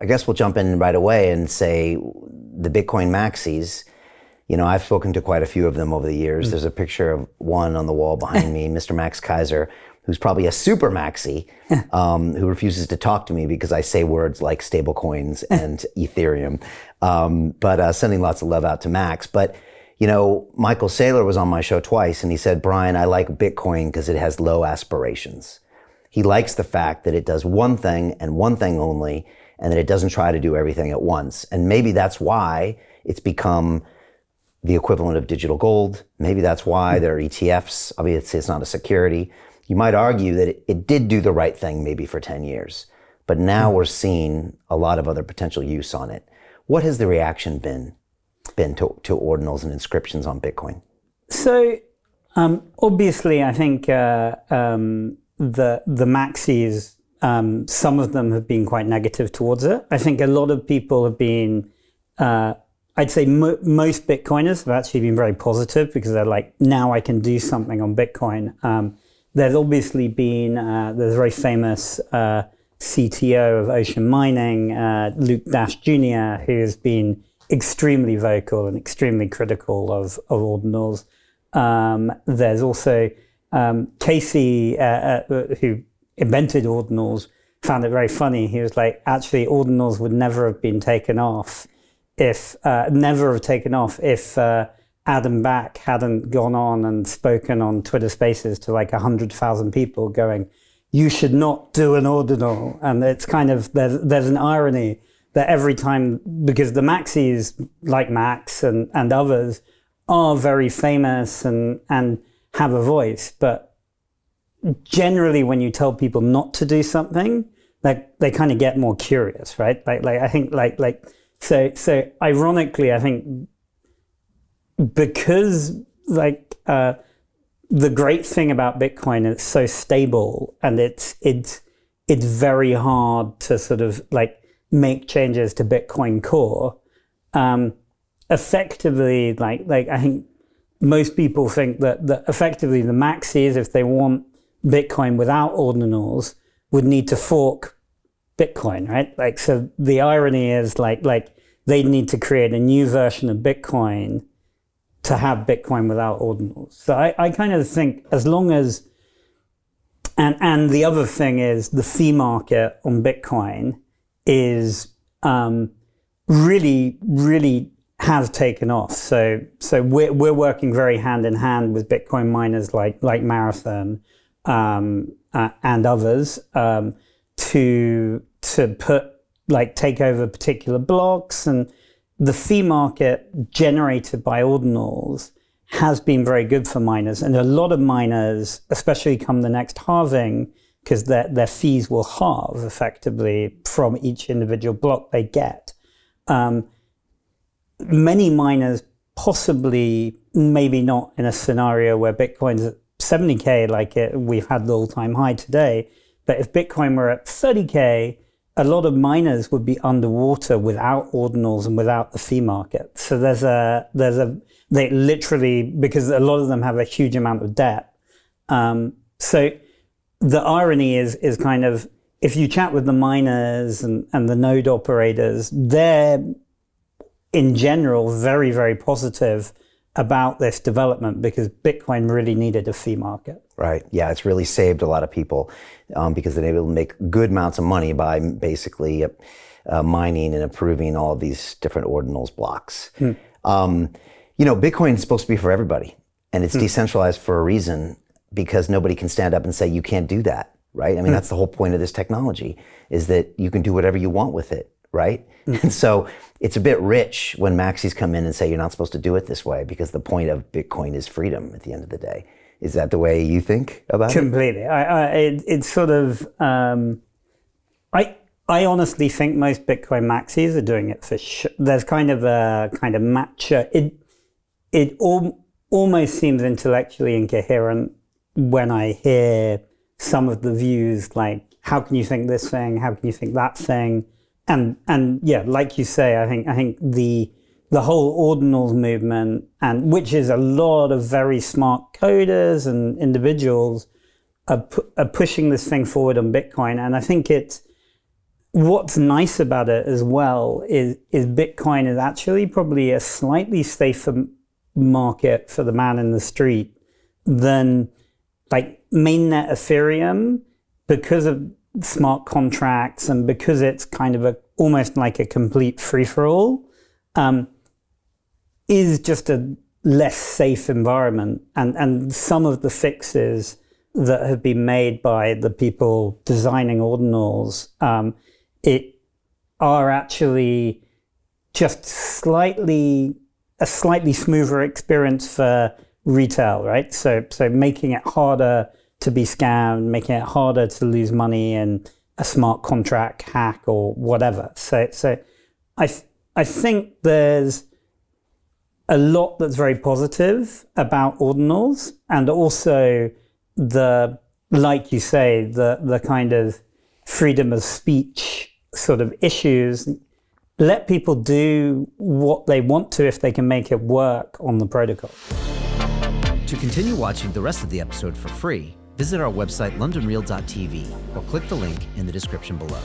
I guess we'll jump in right away and say the Bitcoin Maxis. I've spoken to quite a few of them over the years. There's a picture of one on the wall behind me, Mr. Max Kaiser, who's probably a super maxi, who refuses to talk to me because I say words like stablecoins and Ethereum. But sending lots of love out to Max. But, Michael Saylor was on my show twice, and he said, Brian, I like Bitcoin because it has low aspirations. He likes the fact that it does one thing and one thing only, and that it doesn't try to do everything at once. And maybe that's why it's become the equivalent of digital gold. Maybe that's why there are ETFs. Obviously, it's not a security. You might argue that it did do the right thing maybe for 10 years, but now we're seeing a lot of other potential use on it. What has the reaction been to ordinals and inscriptions on Bitcoin? So obviously, I think the maxis, some of them have been quite negative towards it. I think a lot of people have been, I'd say most Bitcoiners have actually been very positive because they're like, now I can do something on Bitcoin. There's obviously been, there's a very famous CTO of Ocean Mining, Luke Dash Jr., who's been extremely vocal and extremely critical of ordinals. There's also Casey, who invented ordinals, found it very funny. He was like, actually, ordinals would never have been taken off if Adam Back hadn't gone on and spoken on Twitter Spaces to like 100,000 people going, you should not do an ordinal. And it's kind of, there's an irony that every time, because the maxis like Max and others are very famous and have a voice, but generally when you tell people not to do something, like they kind of get more curious, right? Like I think so ironically, I think because the great thing about Bitcoin is it's so stable and it's very hard to sort of like make changes to Bitcoin core. Effectively, like I think most people think that effectively the maxis, if they want Bitcoin without ordinals, would need to fork Bitcoin, right? Like, so the irony is like they need to create a new version of Bitcoin to have Bitcoin without ordinals. So I kind of think as long as, and the other thing is the fee market on Bitcoin is really, really has taken off. So we're working very hand in hand with Bitcoin miners like Marathon and others to take over particular blocks, and the fee market generated by ordinals has been very good for miners. And a lot of miners, especially come the next halving, because their fees will halve effectively from each individual block they get. Many miners possibly, maybe not in a scenario where Bitcoin's at 70K like we've had the all-time high today, but if Bitcoin were at 30K, a lot of miners would be underwater without ordinals and without the fee market. So they literally, because a lot of them have a huge amount of debt. So the irony is kind of, if you chat with the miners and the node operators, they're in general very, very positive about this development because Bitcoin really needed a fee market. Right. Yeah, it's really saved a lot of people because they're able to make good amounts of money by basically mining and approving all of these different ordinals blocks. Bitcoin is supposed to be for everybody, and it's decentralized for a reason because nobody can stand up and say you can't do that, right? I mean, that's the whole point of this technology, is that you can do whatever you want with it, right? And so it's a bit rich when maxis come in and say you're not supposed to do it this way because the point of Bitcoin is freedom at the end of the day. Is that the way you think about it? Completely. It's sort of, I honestly think most Bitcoin maxis are doing it for sure. There's kind of a matcha. It almost seems intellectually incoherent when I hear some of the views like, how can you think this thing? How can you think that thing? And yeah, like you say, I think the whole ordinals movement, and which is a lot of very smart coders and individuals are pushing this thing forward on Bitcoin. And I think what's nice about it as well is Bitcoin is actually probably a slightly safer market for the man in the street than like mainnet Ethereum, because of smart contracts and because it's kind of almost like a complete free-for-all, is just a less safe environment. And some of the fixes that have been made by the people designing ordinals, it are actually just a slightly smoother experience for retail, right? So making it harder to be scammed, making it harder to lose money in a smart contract hack or whatever. So I think there's a lot that's very positive about ordinals, and also like you say, the kind of freedom of speech sort of issues. Let people do what they want to if they can make it work on the protocol. To continue watching the rest of the episode for free, visit our website londonreal.tv or click the link in the description below.